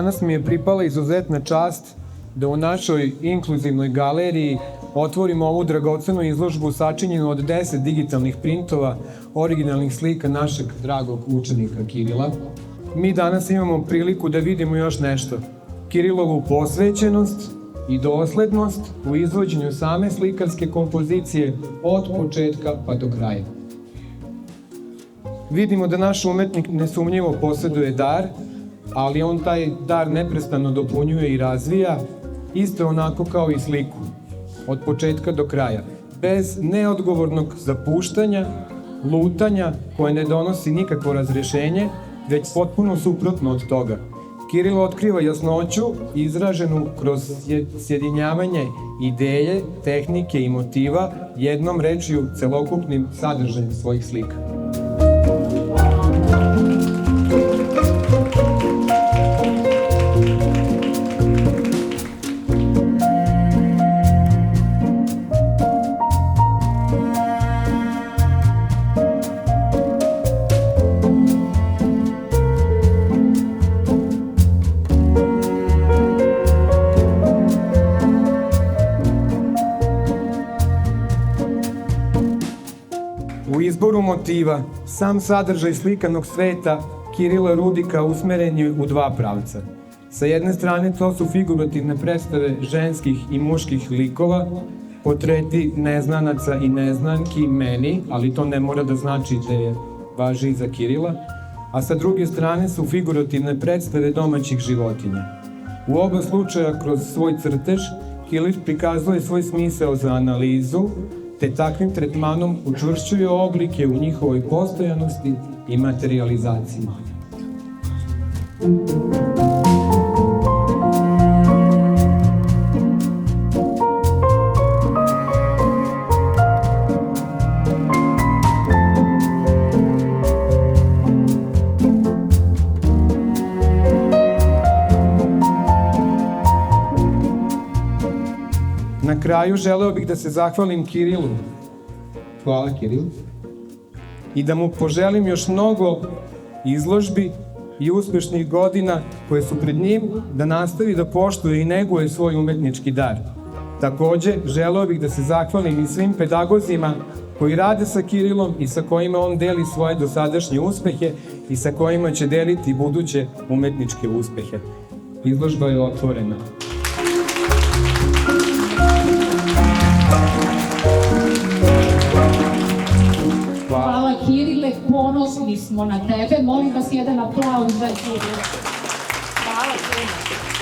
danas mi je pripala izuzetna čast da u našoj inkluzivnoj galeriji otvorimo ovu dragocenu izložbu sačinjenu od 10 digitalnih printova originalnih slika našeg dragog učenika Kirila. Mi danas imamo priliku da vidimo još nešto. Kirilovu posvećenost i doslednost u izvođenju same slikarske kompozicije od početka pa do kraja. Vidimo da naš umetnik nesumnjivo posjeduje dar, ali on taj dar neprestano dopunjuje i razvija, isto onako kao i sliku, od početka do kraja, bez neodgovornog zapuštanja, lutanja koje ne donosi nikakvo razrešenje, već potpuno suprotno od toga. Kiril otkriva jasnoću izraženu kroz sjedinjavanje ideje, tehnike i motiva, jednom rečju celokupnim sadržajem svojih slika. U izboru motiva, sam sadržaj slikanog sveta Kirila Rudika usmeren je u dva pravca. Sa jedne strane to su figurativne predstave ženskih i muških likova, portreti neznanaca i neznanki meni, ali to ne mora da znači da je važi i za Kirila, a sa druge strane su figurativne predstave domaćih životinja. U oba slučaja kroz svoj crtež Kiril prikazuje svoj smisao za analizu, te takvim tretmanom učvršćuje oblike u njihovoj postojanosti i materializaciji. Na kraju želeo bih da se zahvalim Kirilu. Hvala, Kiril. I da mu poželim još mnogo izložbi i uspešnih godina koje su pred njim, da nastavi da poštuje i neguje svoj umetnički dar. Takođe, želeo bih da se zahvalim i svim pedagozima koji rade sa Kirilom i sa kojima on deli svoje dosadašnje uspehe i sa kojima će deliti buduće umetničke uspehe. Izložba je otvorena. Hvala Kirile, ponosni smo na tebe. Molim vas jedan aplauz za Kirila. Hvala Kirila.